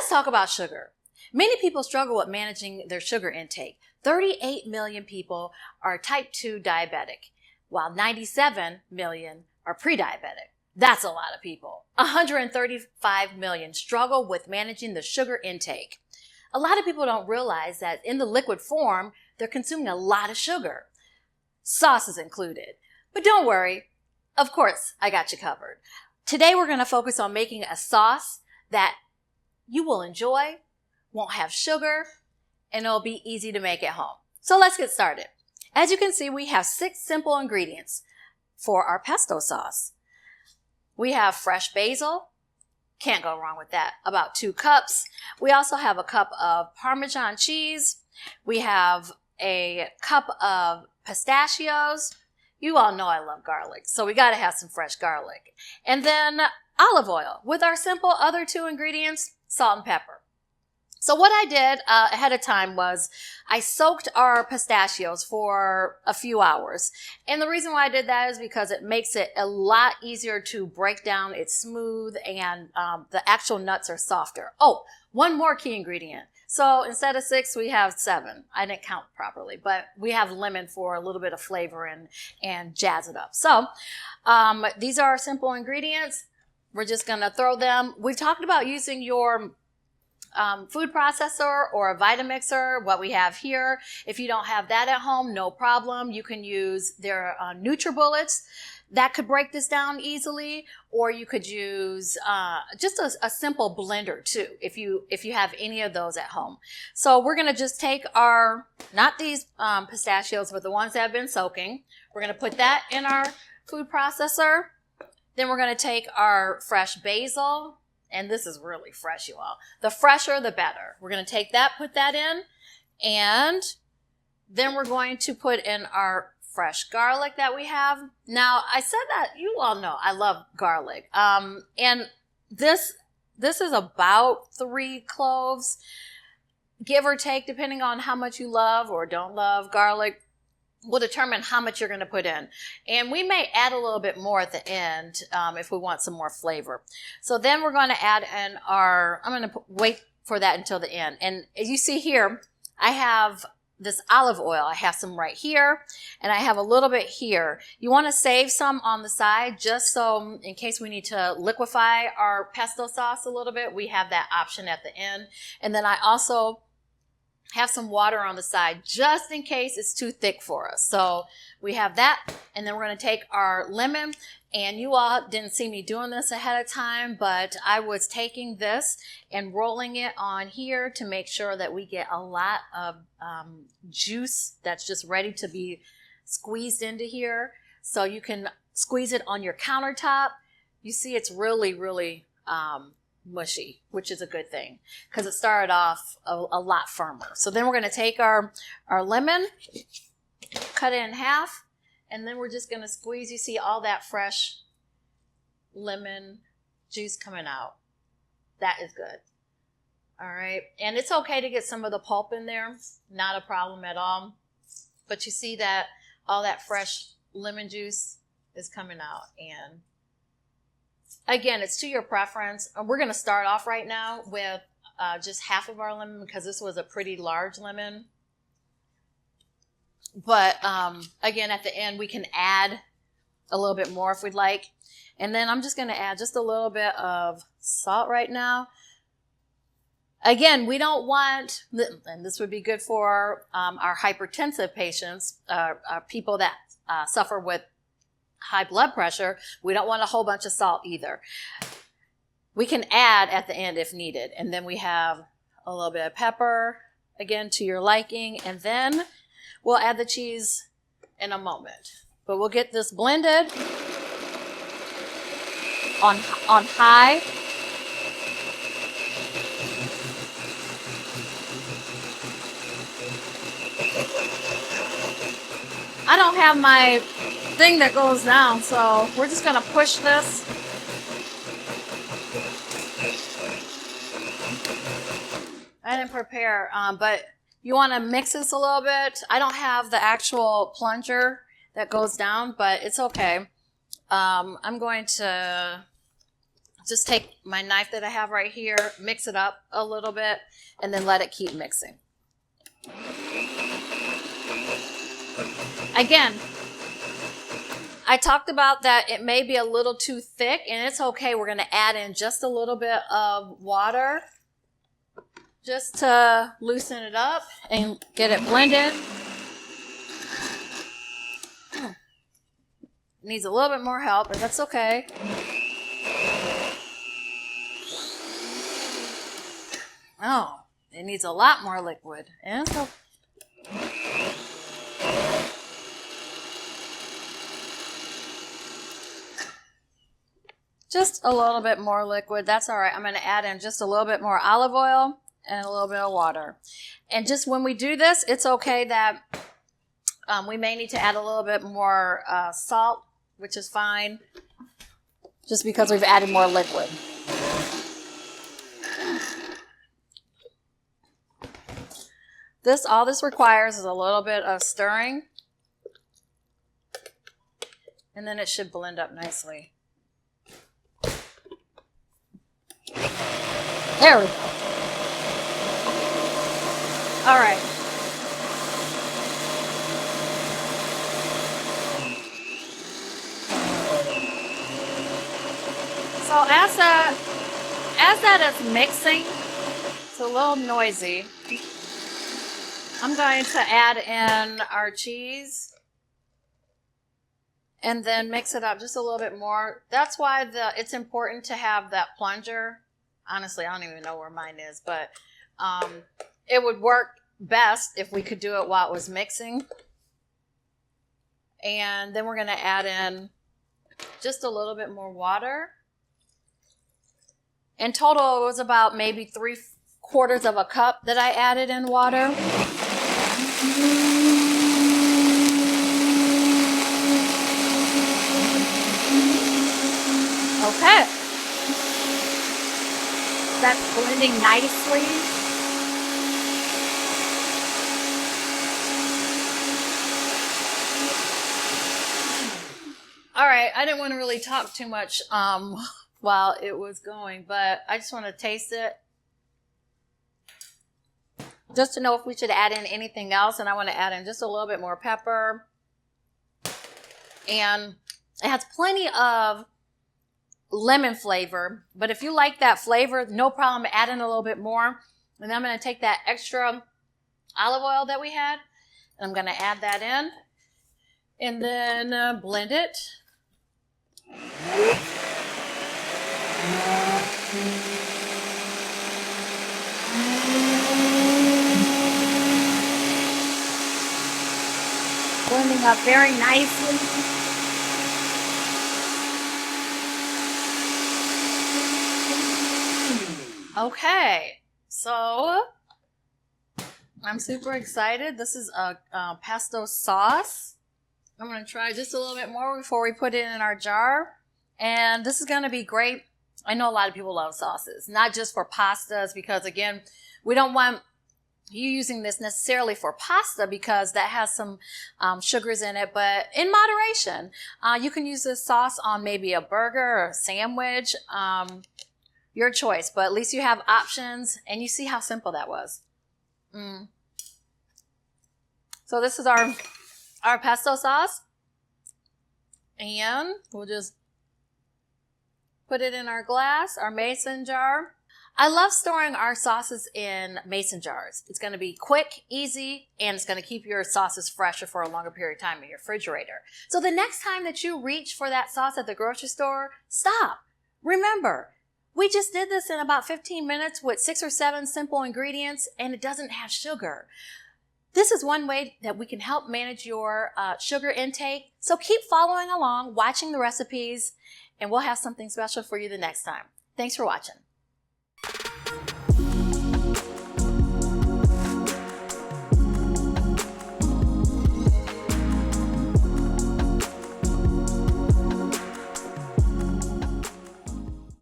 let's talk about sugar. Many people struggle with managing their sugar intake. 38 million people are type 2 diabetic, while 97 million are pre-diabetic. That's a lot of people. 135 million struggle with managing the sugar intake. A lot of people don't realize that in the liquid form, they're consuming a lot of sugar. Sauce is included. But don't worry, of course, I got you covered. Today we're going to focus on making a sauce that you will enjoy, won't have sugar, and it'll be easy to make at home. So let's get started. As you can see, we have 6 simple ingredients for our pesto sauce. We have fresh basil. Can't go wrong with that. About 2 cups. We also have a cup of Parmesan cheese. We have a cup of pistachios. You all know I love garlic, so we got to have some fresh garlic. And then olive oil with our simple other 2 ingredients, salt and pepper. So what I did ahead of time was I soaked our pistachios for a few hours. And the reason why I did that is because it makes it a lot easier to break down. It's smooth and the actual nuts are softer. Oh, one more key ingredient. So instead of 6, we have 7. I didn't count properly, but we have lemon for a little bit of flavor and jazz it up. So these are our simple ingredients. We're just going to throw them. We talked about using your food processor or a Vitamixer, what we have here. If you don't have that at home, no problem. You can use their NutriBullets. That could break this down easily, or you could use just a simple blender too, if you have any of those at home. So we're going to just take our, not these pistachios, but the ones that have been soaking. We're going to put that in our food processor. Then we're going to take our fresh basil, and this is really fresh, you all. The fresher, the better. We're going to take that, put that in, and then we're going to put in our fresh garlic that we have. Now, I said that you all know I love garlic. And this is about 3 cloves, give or take, depending on how much you love or don't love garlic, will determine how much you're going to put in. And we may add a little bit more at the end if we want some more flavor. So then we're going to add in I'm going to wait for that until the end. And as you see here, I have this olive oil. I have some right here, and I have a little bit here. You want to save some on the side just so in case we need to liquefy our pesto sauce a little bit, we have that option at the end. And then I also have some water on the side just in case it's too thick for us. So we have that, and then we're going to take our lemon. And you all didn't see me doing this ahead of time, but I was taking this and rolling it on here to make sure that we get a lot of juice that's just ready to be squeezed into here. So you can squeeze it on your countertop. You see it's really, really mushy, which is a good thing because it started off a lot firmer. So then we're going to take our lemon, cut it in half, and then we're just going to squeeze. You see all that fresh lemon juice coming out. That is good. All right. And it's okay to get some of the pulp in there. Not a problem at all. But you see that all that fresh lemon juice is coming out. And again, it's to your preference. We're going to start off right now with just half of our lemon because this was a pretty large lemon. But again, at the end, we can add a little bit more if we'd like. And then I'm just going to add just a little bit of salt right now. Again, we don't want, and this would be good for our hypertensive patients, people that suffer with high blood pressure. We don't want a whole bunch of salt either. We can add at the end if needed. And then we have a little bit of pepper, again, to your liking. And then we'll add the cheese in a moment. But we'll get this blended on high. I don't have my thing that goes down, so we're just going to push this. I didn't prepare, but you want to mix this a little bit. I don't have the actual plunger that goes down, but it's okay. I'm going to just take my knife that I have right here, mix it up a little bit, and then let it keep mixing. Again, I talked about that it may be a little too thick, and it's okay. We're going to add in just a little bit of water just to loosen it up and get it blended. Needs a little bit more help, but that's okay. Oh, it needs a lot more liquid. And so just a little bit more liquid. That's all right. I'm going to add in just a little bit more olive oil and a little bit of water. And just when we do this, it's okay that we may need to add a little bit more salt, which is fine, just because we've added more liquid. All this requires is a little bit of stirring, and then it should blend up nicely. There we go. All right. So as that is mixing, it's a little noisy. I'm going to add in our cheese and then mix it up just a little bit more. That's why it's important to have that plunger. Honestly, I don't even know where mine is, but it would work best if we could do it while it was mixing. And then we're going to add in just a little bit more water. In total, it was about maybe 3/4 of a cup that I added in water. Okay. That's blending nicely. All right, I didn't want to really talk too much while it was going, but I just want to taste it just to know if we should add in anything else. And I want to add in just a little bit more pepper. And it has plenty of lemon flavor, but if you like that flavor, no problem, add in a little bit more. And then I'm going to take that extra olive oil that we had, and I'm going to add that in, and then blend it. Blending up very nicely. Okay, so I'm super excited. This is a pesto sauce. I'm going to try just a little bit more before we put it in our jar. And this is going to be great. I know a lot of people love sauces, not just for pastas, because again, we don't want you using this necessarily for pasta because that has some sugars in it, but in moderation. You can use this sauce on maybe a burger or a sandwich, your choice, but at least you have options, and you see how simple that was. So this is our pesto sauce, and we'll just put it in our glass, our mason jar. I love storing our sauces in mason jars. It's going to be quick, easy, and it's going to keep your sauces fresher for a longer period of time in your refrigerator. So the next time that you reach for that sauce at the grocery store, stop. Remember, we just did this in about 15 minutes with 6 or 7 simple ingredients, and it doesn't have sugar. This is one way that we can help manage your sugar intake. So keep following along, watching the recipes, and we'll have something special for you the next time. Thanks for watching.